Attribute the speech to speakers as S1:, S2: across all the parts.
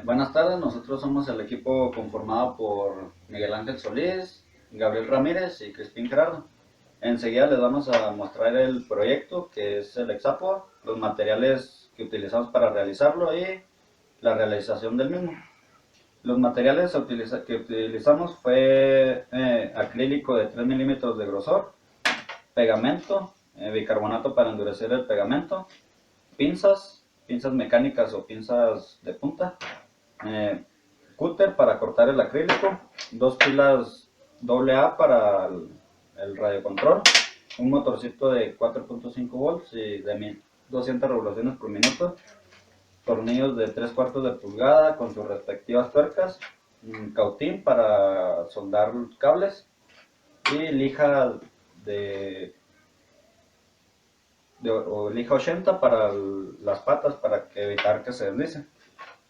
S1: Buenas tardes, nosotros somos el equipo conformado por Miguel Ángel Solís, Gabriel Ramírez y Crispín Gerardo. Enseguida les vamos a mostrar el proyecto que es el Exapo, los materiales que utilizamos para realizarlo y la realización del mismo. Los materiales que utilizamos fue acrílico de 3 milímetros de grosor, pegamento, bicarbonato para endurecer el pegamento, pinzas mecánicas o pinzas de punta, eh, cúter para cortar el acrílico, dos pilas AA para el radiocontrol, un motorcito de 4.5 volts y de 1200 revoluciones por minuto, tornillos de 3 cuartos de pulgada con sus respectivas tuercas, un cautín para soldar cables y lija de, o lija 80 para las patas para evitar que se deslicen.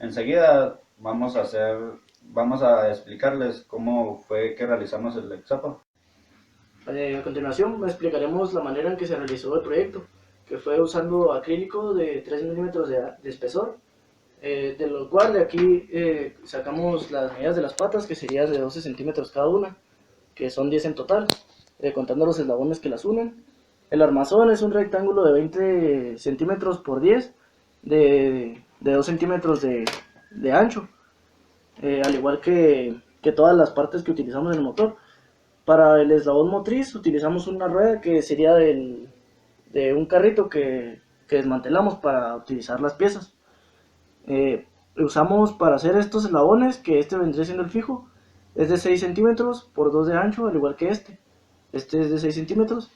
S1: Enseguida vamos a explicarles cómo fue que realizamos el Exapo.
S2: A continuación explicaremos la manera en que se realizó el proyecto, que fue usando acrílico de 3 milímetros de espesor, de lo cual de aquí sacamos las medidas de las patas, que serían de 12 centímetros cada una, que son 10 en total, contando los eslabones que las unen. El armazón es un rectángulo de 20 centímetros por 10, de 2 centímetros de ancho, al igual que todas las partes que utilizamos en el motor. Para el eslabón motriz utilizamos una rueda que sería de un carrito que desmantelamos para utilizar las piezas. Usamos para hacer estos eslabones, que este vendría siendo el fijo, es de 6 centímetros por 2 de ancho, al igual que este es de 6 centímetros.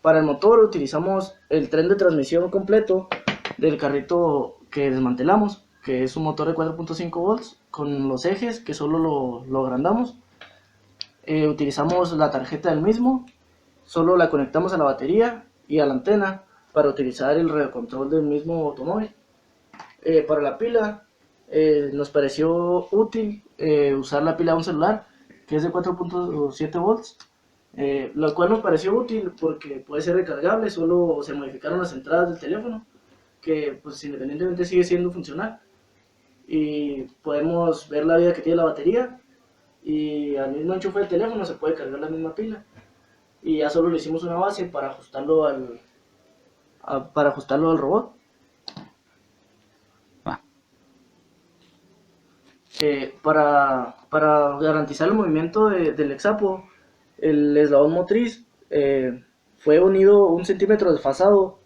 S2: Para el motor utilizamos el tren de transmisión completo del carrito que desmantelamos, que es un motor de 4.5 volts con los ejes que solo lo agrandamos. Utilizamos la tarjeta del mismo, solo la conectamos a la batería y a la antena para utilizar el radiocontrol del mismo automóvil. Para la pila nos pareció útil usar la pila de un celular, que es de 4.7 volts, lo cual nos pareció útil porque puede ser recargable, solo se modificaron las entradas del teléfono, que pues independientemente sigue siendo funcional, y podemos ver la vida que tiene la batería, y al mismo enchufe del teléfono se puede cargar la misma pila, y ya solo le hicimos una base para ajustarlo para ajustarlo al robot. Para garantizar el movimiento del Exapo, el eslabón motriz fue unido 1 centímetro desfasado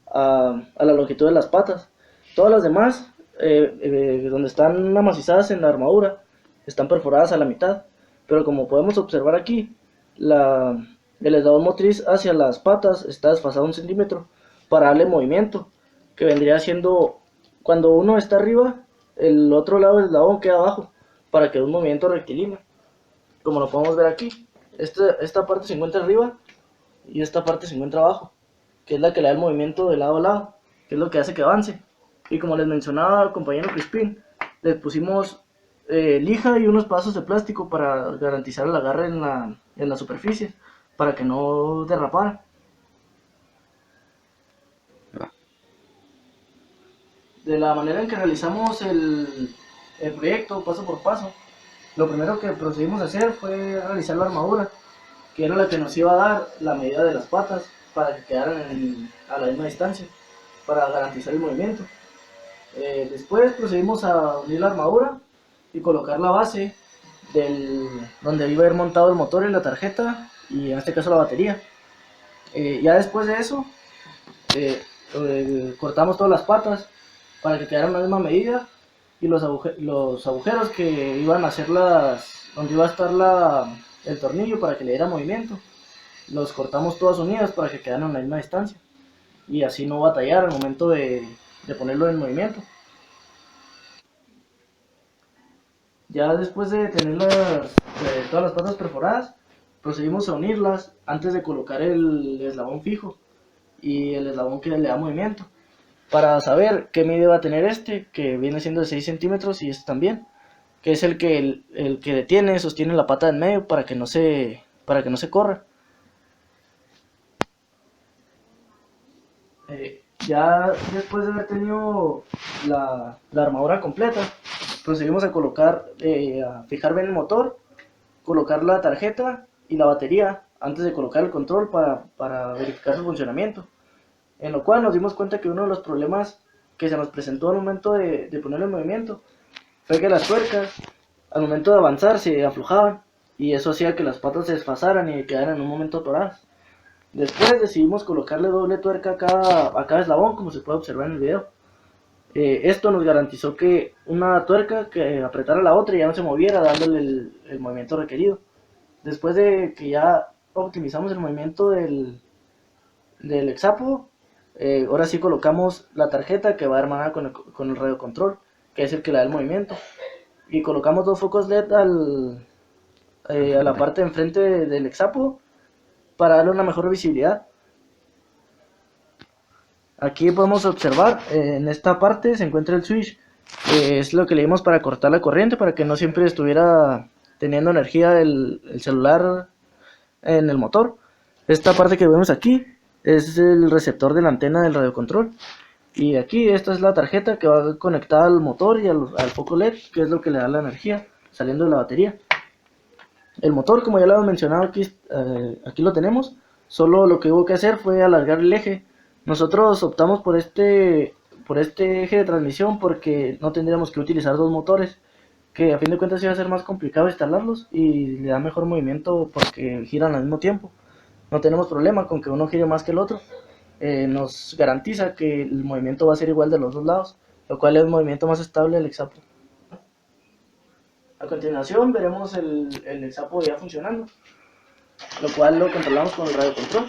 S2: a la longitud de las patas. Todas las demás, donde están amacizadas en la armadura, están perforadas a la mitad. Pero como podemos observar aquí, el eslabón motriz hacia las patas está desfasado 1 centímetro para darle movimiento, que vendría siendo cuando uno está arriba, el otro lado del eslabón queda abajo, para que dé un movimiento rectilíneo, como lo podemos ver aquí. Esta parte se encuentra arriba y esta parte se encuentra abajo, que es la que le da el movimiento de lado a lado, que es lo que hace que avance. Y como les mencionaba el compañero Crispín, les pusimos lija y unos pedazos de plástico para garantizar el agarre en la superficie, para que no derrapara. De la manera en que realizamos el proyecto paso por paso, lo primero que procedimos a hacer fue realizar la armadura, que era la que nos iba a dar la medida de las patas para que quedaran a la misma distancia, para garantizar el movimiento. Después procedimos a unir la armadura y colocar la base donde iba a ir montado el motor y la tarjeta, y en este caso la batería. Ya después de eso, cortamos todas las patas para que quedaran la misma medida, y los agujeros que iban a hacer donde iba a estar el tornillo para que le diera movimiento, los cortamos todas unidas para que quedaran a la misma distancia, y así no batallar al momento de ponerlo en movimiento. Ya después de tener todas las patas perforadas, procedimos a unirlas antes de colocar el eslabón fijo y el eslabón que le da movimiento, para saber qué medida va a tener que viene siendo de 6 centímetros, y este también, que es el que detiene, sostiene la pata en medio para que no se corra. Ya después de haber tenido la armadura completa, procedimos a colocar, a fijar bien el motor, colocar la tarjeta y la batería antes de colocar el control para verificar su funcionamiento. En lo cual nos dimos cuenta que uno de los problemas que se nos presentó al momento de ponerlo en movimiento fue que las tuercas al momento de avanzar se aflojaban y eso hacía que las patas se desfasaran y quedaran en un momento atoradas. Después decidimos colocarle doble tuerca a cada eslabón, como se puede observar en el video. Esto nos garantizó que una tuerca que apretara la otra y ya no se moviera, dándole el movimiento requerido. Después de que ya optimizamos el movimiento del hexápodo, ahora sí colocamos la tarjeta que va hermanada con el radiocontrol, que es el que le da el movimiento. Y colocamos dos focos LED a la parte de enfrente del hexápodo para darle una mejor visibilidad. Aquí podemos observar, en esta parte se encuentra el switch, es lo que le dimos para cortar la corriente, para que no siempre estuviera teniendo energía el celular en el motor. Esta parte que vemos aquí es el receptor de la antena del radiocontrol. Y aquí esta es la tarjeta que va conectada al motor y al foco LED, que es lo que le da la energía saliendo de la batería. El motor, como ya lo hemos mencionado, aquí lo tenemos. Solo lo que hubo que hacer fue alargar el eje. Nosotros optamos por este eje de transmisión porque no tendríamos que utilizar dos motores, que a fin de cuentas iba a ser más complicado instalarlos y le da mejor movimiento porque giran al mismo tiempo. No tenemos problema con que uno gire más que el otro. Nos garantiza que el movimiento va a ser igual de los dos lados, lo cual es un movimiento más estable del hexápodo. A continuación veremos el hexápodo ya funcionando, lo cual lo controlamos con el radiocontrol.